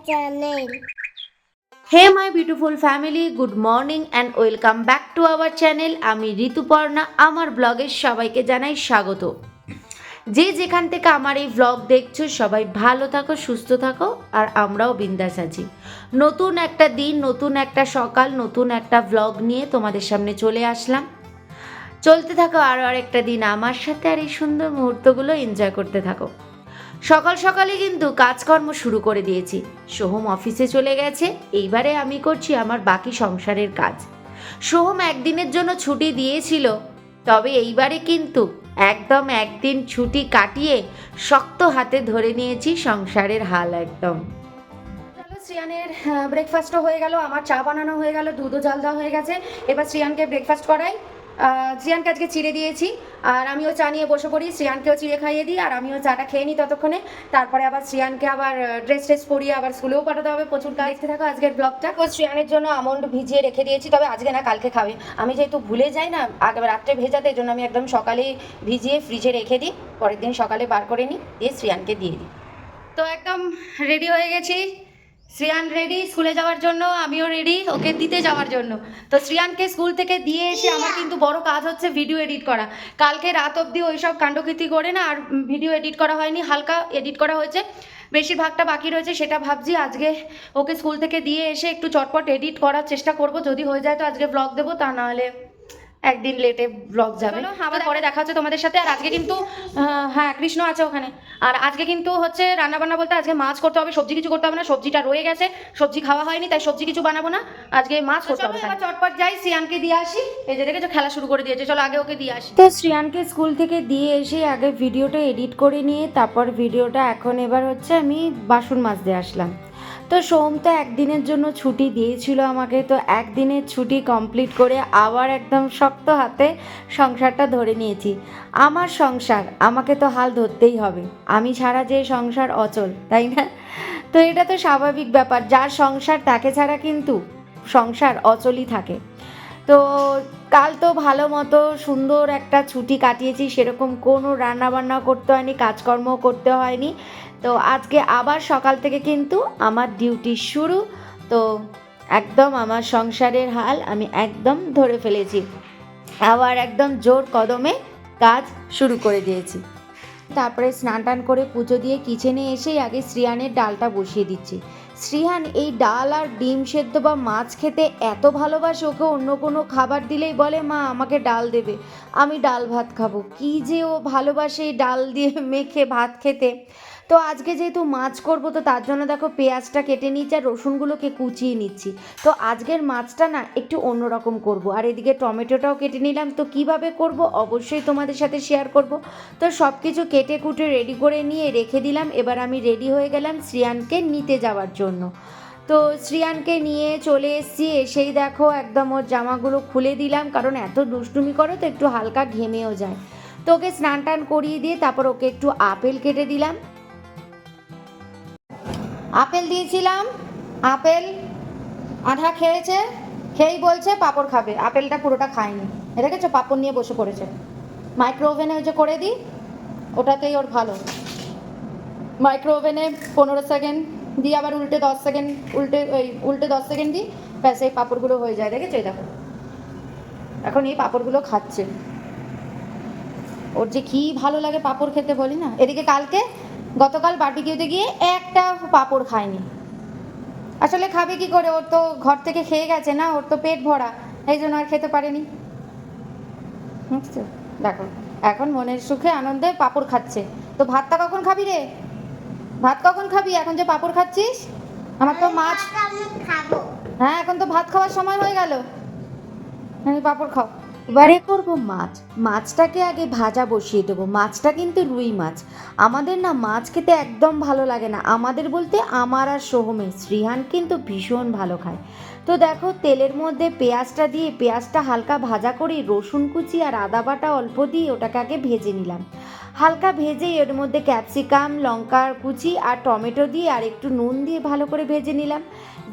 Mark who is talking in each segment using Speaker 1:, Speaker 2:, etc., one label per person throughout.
Speaker 1: channel.
Speaker 2: Hey my beautiful family, good morning and welcome back to our channel. আমি ঋতুপর্ণা, আমার ব্লগে সবাইকে জানাই স্বাগত। যে যেখান থেকে আমার এই ব্লগ দেখছো সবাই ভালো থাকো, সুস্থ থাকো, আর আমরাও বিন্দাস আছি। নতুন একটা দিন, নতুন একটা সকাল, নতুন একটা ব্লগ নিয়ে তোমাদের সামনে চলে আসলাম। চলতে থাকো আরও আরেকটা দিন আমার সাথে, আর এই সুন্দর মুহূর্তগুলো এনজয় করতে থাকো। সকাল সকালে কিন্তু কাজকর্ম শুরু করে দিয়েছি। সোহম অফিসে চলে গেছে, এইবারে আমি করছি আমার বাকি সংসারের কাজ। সোহম একদিনের জন্য ছুটি দিয়েছিল, তবে এইবারে কিন্তু একদম একদিন ছুটি কাটিয়ে শক্ত হাতে ধরে নিয়েছি সংসারের হাল একদম। চলো, শ্রিয়ানের ব্রেকফাস্টও হয়ে গেল, আমার চা বানানো হয়ে গেল, দুধও জাল দেওয়া হয়ে গেছে। এবার শ্রিয়ানকে ব্রেকফাস্ট করাই। শ্রিয়ানকে আজকে চিড়ে দিয়েছি, আর আমিও চা নিয়ে বসে পড়ি। শ্রিয়ানকেও চিড়ে খাইয়ে দিই, আর আমিও চাটা খেয়ে নিই ততক্ষণে। তারপরে আবার শ্রিয়ানকে আবার ড্রেস পরিয়ে আবার স্কুলেও পাঠাতে হবে, প্রচুর কাজ। দেখতে থাকো আজকের ব্লগটা। ও শ্রিয়ানের জন্য আমন্ড ভিজিয়ে রেখে দিয়েছি, তবে আজকে না, কালকে খাবে। আমি যেহেতু ভুলে যাই না আগে রাত্রে ভেজাতে, এই জন্য আমি একদম সকালে ভিজিয়ে ফ্রিজে রেখে দিই, পরের দিন সকালে বার করে নিই, দিয়ে শ্রিয়ানকে দিয়ে দিই। তো একদম রেডি হয়ে গেছি। শ্রিয়ান রেডি স্কুলে যাওয়ার জন্য, আমিও রেডি ওকে দিতে যাওয়ার জন্য। তো শ্রিয়ানকে স্কুল থেকে দিয়ে এসে আমার কিন্তু বড় কাজ হচ্ছে ভিডিও এডিট করা। কালকে রাত অবধি ওইসব কাণ্ডকীর্তি করে না আর ভিডিও এডিট করা হয়নি, হালকা এডিট করা হয়েছে, বেশিরভাগটা বাকি রয়েছে। সেটা ভাবছি আজকে ওকে স্কুল থেকে দিয়ে এসে একটু চটপট এডিট করার চেষ্টা করব। যদি হয়ে যায় তো আজকে ব্লগ দেবো, তা নাহলে একদিন লেটে ব্লগ যাবে। আবার পরে দেখা হচ্ছে তোমাদের সাথে। আর আজকে কিন্তু হ্যাঁ, কৃষ্ণ আছে ওখানে। আর আজকে কিন্তু হচ্ছে রান্নাবান্না বলতে আজকে মাছ করতে হবে, সবজি কিছু করতে হবে না। সবজিটা রয়ে গেছে, সবজি খাওয়া হয়নি, তাই সবজি কিছু বানাবো না, আজকে মাছ করতে হবে। এবার চটপট যাই, শ্রিয়ানকে দিয়ে আসি। এই যে দেখেছো খেলা শুরু করে দিয়েছে, চলো আগে ওকে দিয়ে আসি। তো শ্রিয়ানকে স্কুল থেকে দিয়ে এসে আগে ভিডিওটা এডিট করে নিয়ে তারপর ভিডিওটা এখন এবার হচ্ছে আমি বাসন মাজতে আসলাম। তো সোম তো একদিনের জন্য ছুটি দিয়েছিল আমাকে, তো একদিনের ছুটি কমপ্লিট করে আবার একদম শক্ত হাতে সংসারটা ধরে নিয়েছি। আমার সংসার, আমাকে তো হাল ধরতেই হবে, আমি ছাড়া যে সংসার অচল, তাই না? তো এটা তো স্বাভাবিক ব্যাপার, যার সংসার তাকে ছাড়া কিন্তু সংসার অচলই থাকে। তো কাল তো ভালো মতো সুন্দর একটা ছুটি কাটিয়েছি, সেরকম কোনো রান্নাবান্না করতে হয়নি, কাজকর্মও করতে হয়নি। তো আজকে আবার সকাল থেকে কিন্তু আমার ডিউটি শুরু। তো একদম আমার সংসারের হাল আমি একদম ধরে ফেলেছি, আবার একদম জোর কদমে কাজ শুরু করে দিয়েছি। তারপরে স্নান টান করে পুজো দিয়ে কিচেনে এসেই আগে শ্রিয়ানের ডালটা বসিয়ে দিচ্ছি। শ্রিয়ান এই ডাল আর ডিম সেদ্ধ বা মাছ খেতে এত ভালোবাসে, ওকে অন্য কোনো খাবার দিলেই বলে মা আমাকে ডাল দেবে, আমি ডাল ভাত খাবো। কী যে ও ভালোবাসে এই ডাল দিয়ে মেখে ভাত খেতে। তো আজকে যেহেতু মাছ করব, তো তার জন্য দেখো পেঁয়াজটা কেটে নিচ্ছি আর রসুনগুলোকে কুচিয়ে নিচ্ছি। তো আজকের মাছটা না একটু অন্যরকম করব। আর এদিকে টমেটোটাও কেটে নিলাম, তো কিভাবে করব অবশ্যই তোমাদের সাথে শেয়ার করব। তো সব কিছু কেটে কুটে রেডি করে নিয়ে রেখে দিলাম। এবার আমি রেডি হয়ে গেলাম শ্রিয়ানকে নিতে যাওয়ার জন্য। তো শ্রিয়ানকে নিয়ে চলে এসেছি, এসেই দেখো একদম ওর জামাগুলো খুলে দিলাম, কারণ এত দুষ্টুমি করো তো একটু হালকা ঘেমেও যায়। তো ওকে স্নান টান করিয়ে দিয়ে তারপর ওকে একটু আপেল কেটে দিলাম, আপেল দিয়েছিলাম। আপেল আধা খেয়েছে, খেয়েই বলছে পাঁপড় খাবে, আপেলটা পুরোটা খায়নি। দেখেছো পাঁপড় নিয়ে বসে পড়েছে। মাইক্রো ওভেনে ওই যে করে দিই, ওটাতেই ওর ভালো। মাইক্রো ওভেনে 15 সেকেন্ড দিই, আবার উল্টে 10 সেকেন্ড, উল্টে 10 সেকেন্ড দিই, ব্যাস এই পাঁপড়গুলো হয়ে যায়। দেখেছো এই দেখো, এখন এই পাঁপড়গুলো খাচ্ছে। ওর যে কী ভালো লাগে পাঁপড় খেতে বলি না। এদিকে গতকাল বারবিকিউতে গিয়ে একটা পাঁপড় খায়নি। আসলে খাবে কি করে, ওর তো ঘর থেকে খেয়ে গেছে না, ওর তো পেট ভরা, এই জন্য আর খেতে পারেনি। বুঝছো, দেখো এখন মনের সুখে আনন্দে পাঁপড় খাচ্ছে। তো ভাতটা কখন খাবি রে? ভাত কখন খাবি এখন যে পাঁপড় খাচ্ছিস? আমার তো মাছ
Speaker 1: খাবো।
Speaker 2: হ্যাঁ, এখন তো ভাত খাওয়ার সময় হয়ে গেল, আমি পাঁপড় খাও। এবারে করবো মাছ। মাছটাকে আগে ভাজা বসিয়ে দেবো। মাছটা কিন্তু রুই মাছ। আমাদের না মাছ খেতে একদম ভালো লাগে না, আমাদের বলতে আমার আর সোহমের। শ্রিহান কিন্তু ভীষণ ভালো খায়। তো দেখো তেলের মধ্যে পেঁয়াজটা দিয়ে পেঁয়াজটা হালকা ভাজা করে রসুন কুচি আর আদা বাটা অল্প দিয়ে ওটাকে আগে ভেজে নিলাম। হালকা ভেজেই এর মধ্যে ক্যাপসিকাম, লঙ্কার কুচি আর টমেটো দিয়ে আর একটু নুন দিয়ে ভালো করে ভেজে নিলাম।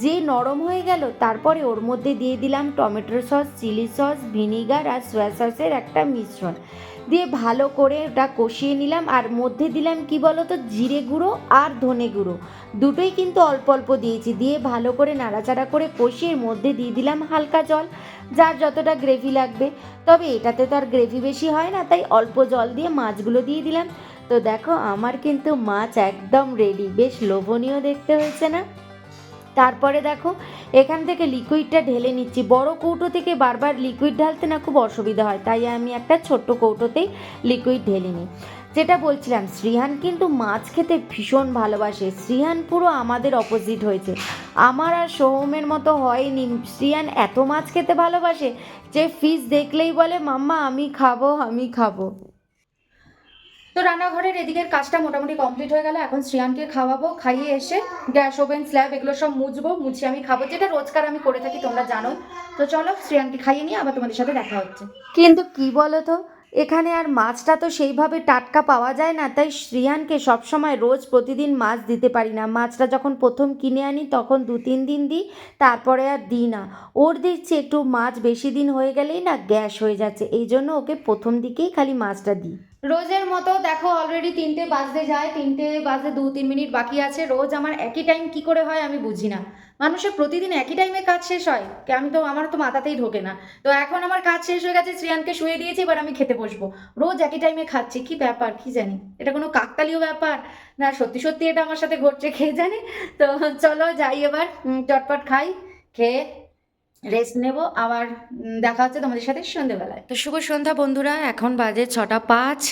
Speaker 2: যে নরম হয়ে গেল তারপরে ওর মধ্যে দিয়ে দিলাম tomato sauce, chilli sauce, vinegar আর সয়া সসের একটা মিশ্রণ দিয়ে ভালো করে ওটা কষিয়ে নিলাম। আর মধ্যে দিলাম কি বলতো, জিরে গুঁড়ো আর ধনে গুঁড়ো, দুটোই কিন্তু অল্প অল্প দিয়েছি। দিয়ে ভালো করে নাড়াচাড়া করে কষিয়ে মধ্যে দিয়ে দিলাম হালকা জল, যার যতটা গ্রেভি লাগবে। তবে এটাতে তো আর গ্রেভি বেশি হয় না, তাই অল্প জল দিয়ে মাছগুলো দিয়ে দিলাম। তো দেখো আমার কিন্তু মাছ একদম রেডি, বেশ লোভনীয় দেখতে হয়েছে না? তারপরে দেখো এখান থেকে লিকুইডটা ঢেলে নিচ্ছি। বড় কৌটো থেকে বারবার লিকুইড ঢালতে না খুব অসুবিধা হয়, তাই আমি একটা ছোট্ট কৌটোতেই লিকুইড ঢেলে নিই। যেটা বলছিলাম, শ্রীহান কিন্তু মাছ খেতে ভীষণ ভালোবাসে। শ্রীহান পুরো আমাদের অপোজিট হয়েছে, আমার আর সোহমের মতো হয়নি। শ্রীহান এত মাছ খেতে ভালোবাসে যে ফিশ দেখলেই বলে মাম্মা আমি খাবো, আমি খাবো। তো রান্নাঘরের এদিকের কাজটা মোটামুটি কমপ্লিট হয়ে গেল। এখন শ্রিয়ানকে খাওয়াবো, খাইয়ে এসে গ্যাস ওভেন স্ল্যাব এগুলো সব মুছবো, মুছে আমি খাবো, যেটা রোজকার আমি করে থাকি, তোমরা জানো। তো চলো শ্রিয়ানকে খাইয়ে নিয়ে আবার তোমাদের সাথে দেখা হচ্ছে। কিন্তু কি বলো তো, এখানে আর মাছটা তো সেইভাবে টাটকা পাওয়া যায় না, তাই শ্রিয়ানকে সবসময় রোজ প্রতিদিন মাছ দিতে পারি না। মাছটা যখন প্রথম কিনে আনি তখন 2-3 দিন দিই, তারপরে আর দিই না। ওর দেখছি একটু মাছ বেশি দিন হয়ে গেলেই না গ্যাস হয়ে যাচ্ছে, এই জন্য ওকে প্রথম দিকেই খালি মাছটা দিই। রোজের মতো দেখো অলরেডি 3টে বাজতে যায়, 3টে বাজতে 2-3 মিনিট বাকি আছে। রোজ আমার একই টাইম কি করে হয় আমি বুঝি না। মানুষের প্রতিদিন একই টাইমে কাজ শেষ হয়, আমার তো মাথাতেই ঢোকে না। তো এখন আমার কাজ শেষ হয়ে গেছে, শ্রিয়ানকে শুয়ে দিয়েছি, এবার আমি খেতে বসবো। রোজ একই টাইমে খাচ্ছি, কি ব্যাপার কি জানি, এটা কোনো কাকতালীয় ব্যাপার না সত্যি সত্যি এটা আমার সাথে ঘটছে খেয়ে জানি। তো চলো যাই এবার, চটপট খাই, খেয়ে রেস্ট নেব, আবার দেখা হচ্ছে তোমাদের সাথে সন্ধ্যেবেলায়। তো শুভ সন্ধ্যা বন্ধুরা, এখন বাজে 6টা 5।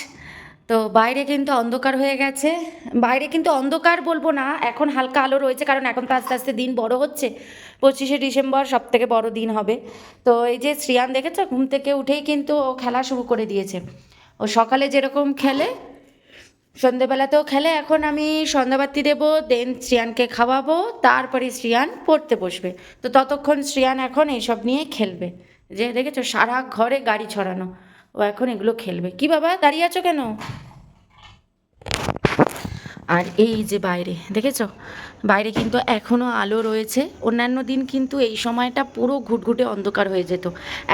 Speaker 2: তো বাইরে কিন্তু অন্ধকার হয়ে গেছে। বাইরে কিন্তু অন্ধকার বলবো না, এখন হালকা আলো রয়েছে, কারণ এখন তো আস্তে আস্তে দিন বড় হচ্ছে। 25শে ডিসেম্বর সব থেকে বড় দিন হবে। তো এই যে শ্রিয়ান দেখেছো, ঘুম থেকে উঠেই কিন্তু ও খেলা শুরু করে দিয়েছে। ও সকালে যেরকম খেলে সন্ধেবেলাতেও খেলে। এখন আমি সন্ধ্যাবাতি দেবো, দেন শ্রিয়ানকে খাওয়াবো, তারপরে শ্রিয়ান পড়তে বসবে। তো ততক্ষণ শ্রিয়ান এখন এইসব নিয়ে খেলবে। যে দেখেছো সারা ঘরে গাড়ি ছড়ানো, ও এখন এগুলো খেলবে। কি বাবা দাঁড়িয়ে আছো কেন? আর এই যে বাইরে দেখেছো, বাইরে কিন্তু এখনও আলো রয়েছে। অন্যান্য দিন কিন্তু এই সময়টা পুরো ঘুটঘুটে অন্ধকার হয়ে যেত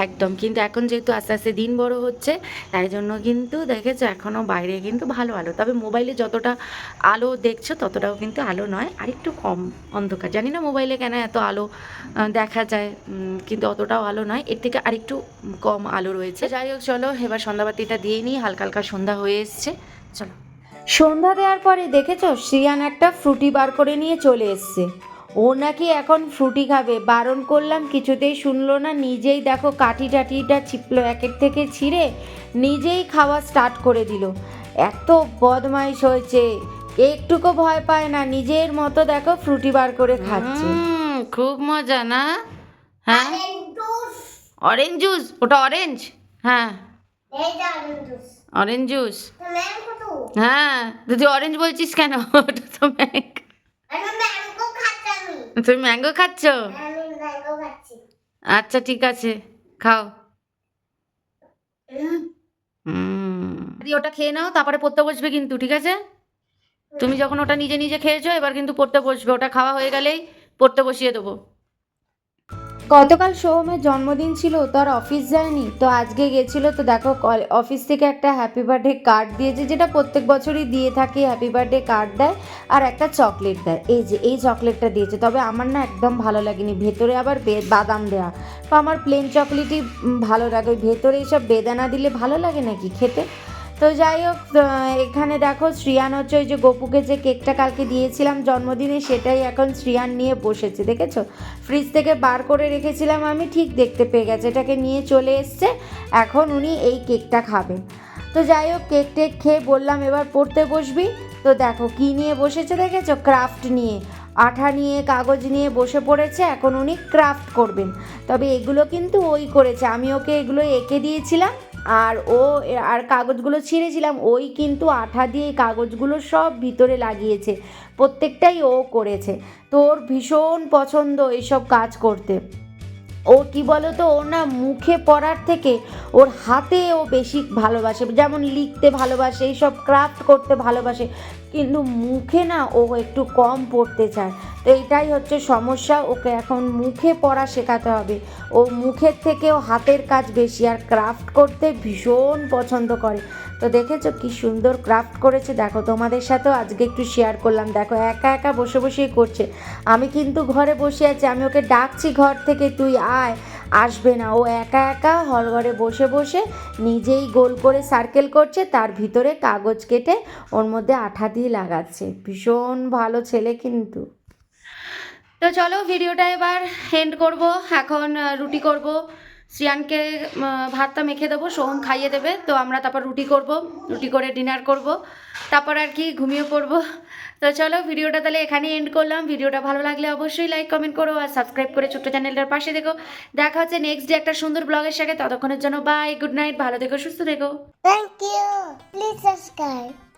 Speaker 2: একদম, কিন্তু এখন যেহেতু আস্তে আস্তে দিন বড় হচ্ছে তাই জন্য কিন্তু দেখেছো এখনও বাইরে কিন্তু ভালো আলো। তবে মোবাইলে যতটা আলো দেখছো ততটাও কিন্তু আলো নয়, আরেকটু কম অন্ধকার। জানি না মোবাইলে কেন এত আলো দেখা যায়, কিন্তু অতটাও আলো নয়, এর থেকে আরেকটু কম আলো রয়েছে। যাই হোক চলো এবার সন্ধ্যাবাতিটা দিয়ে নিই, হালকা হালকা সন্ধ্যা হয়ে এসছে, চলো। সন্ধ্যা দেওয়ার পরে দেখেছো শ্রিয়ান একটা ফ্রুটি বার করে নিয়ে চলে এসছে। ও নাকি এখন ফ্রুটি খাবে, বারণ করলাম কিছুতেই শুনলো না। নিজেই দেখো কাঠি টাঠিটা ছিপলো একের থেকে ছিঁড়ে নিজেই খাওয়া স্টার্ট করে দিল। এত বদমাইশ হয়েছে, একটুকু ভয় পায় না, নিজের মতো দেখো ফ্রুটি বার করে খাচ্ছে। খুব মজা না? হ্যাঁ অরেঞ্জ জুস, ওটা অরেঞ্জ? হ্যাঁ অরেঞ্জ জুস। হ্যাঁ তুই অরেঞ্জ বলছিস কেন? ওটা তো তুমি ম্যাঙ্গো খাচ্ছ? আচ্ছা ঠিক আছে খাও। ওটা খেয়ে নাও, তারপরে পড়তে বসবে কিন্তু, ঠিক আছে? তুমি যখন ওটা নিজে নিজে খেয়েছো এবার কিন্তু পড়তে বসবে, ওটা খাওয়া হয়ে গেলেই পড়তে বসিয়ে দেবো। গতকাল সোহমের জন্মদিন ছিল, তার অফিস যায়নি, তো আজকে গেছিল। তো দেখো অফিস থেকে একটা হ্যাপি বার্থডে কার্ড দিয়েছে, যেটা প্রত্যেক বছরই দিয়ে থাকে, হ্যাপি বার্থডে কার্ড দেয় আর একটা চকলেট দেয়। এই যে এই চকলেটটা দিয়েছে, তবে আমার না একদম ভালো লাগেনি, ভেতরে আবার বাদাম দেওয়া। তো আমার প্লেন চকলেটই ভালো লাগে, ভেতরে এইসব বেদানা দিলে ভালো লাগে নাকি খেতে? তো যাই হোক, এখানে দেখো শ্রিয়ান হচ্ছে ওই যে গপুকে যে কেকটা কালকে দিয়েছিলাম জন্মদিনে, সেটাই এখন শ্রিয়ান নিয়ে বসেছে। দেখেছো ফ্রিজ থেকে বার করে রেখেছিলাম আমি, ঠিক দেখতে পেয়ে গেছে, এটাকে নিয়ে চলে এসছে। এখন উনি এই কেকটা খাবেন। তো যাই হোক কেক টেক খেয়ে বললাম এবার পড়তে বসবি। তো দেখো কি নিয়ে বসেছে দেখেছো, ক্রাফট নিয়ে, আঠা নিয়ে কাগজ নিয়ে বসে পড়েছে। এখন উনি ক্রাফট করবেন, তবে এগুলো কিন্তু ওই করেছে, আমি ওকে এগুলো এঁকে দিয়েছিলাম আর কাগজগুলো ছিঁড়েছিলাম, ওই কিন্তু আঠা দিয়ে কাগজগুলো সব ভিতরে লাগিয়েছে, প্রত্যেকটাই ও করেছে। তো ওর ভীষণ পছন্দ এইসব কাজ করতে। ও কি বলো তো, ওর না মুখে পড়ার থেকে ওর হাতে ও বেশি ভালোবাসে, যেমন লিখতে ভালোবাসে, এইসব ক্রাফট করতে ভালোবাসে, কিন্তু মুখে না ও একটু কম পড়তে চায়। তো এইটাই হচ্ছে সমস্যা, ওকে এখন মুখে পড়া শেখাতে হবে। ও মুখের থেকেও হাতের কাজ বেশি, আর ক্রাফট করতে ভীষণ পছন্দ করে। তো দেখেছো কি সুন্দর ক্রাফট করেছে, দেখো তোমাদের সাথেও আজকে একটু শেয়ার করলাম। দেখো একা একা বসে বসেই করছে, আমি কিন্তু ঘরে বসে আছি, আমি ওকে ডাকছি ঘর থেকে তুই আয়, আসবে না। ও একা একা হল ঘরে বসে বসে নিজেই গোল করে সার্কেল করছে, তার ভিতরে কাগজ কেটে ওর মধ্যে আঠা দিয়ে লাগাচ্ছে। ভীষণ ভালো ছেলে কিন্তু। তো চলো ভিডিওটা এবার এন্ড করব। এখন রুটি করব, শ্রিয়ানকে ভাতটা মেখে দেবো, সোহম খাইয়ে দেবে, তো আমরা তারপর রুটি করব, রুটি করে ডিনার করব, তারপর আর কি ঘুমিয়ে পড়বো। তো চলো ভিডিওটা তাহলে এখানে এন্ড করলাম। ভিডিওটা ভালো লাগলে অবশ্যই লাইক কমেন্ট করো আর সাবস্ক্রাইব করে ছোট্ট চ্যানেলটার পাশে দেখো। দেখা হচ্ছে নেক্সট ডে একটা সুন্দর ব্লগের সাথে, ততক্ষণের জন্য বাই, গুড নাইট, ভালো থেকো, সুস্থ থেকো।
Speaker 1: Thank you. Please subscribe.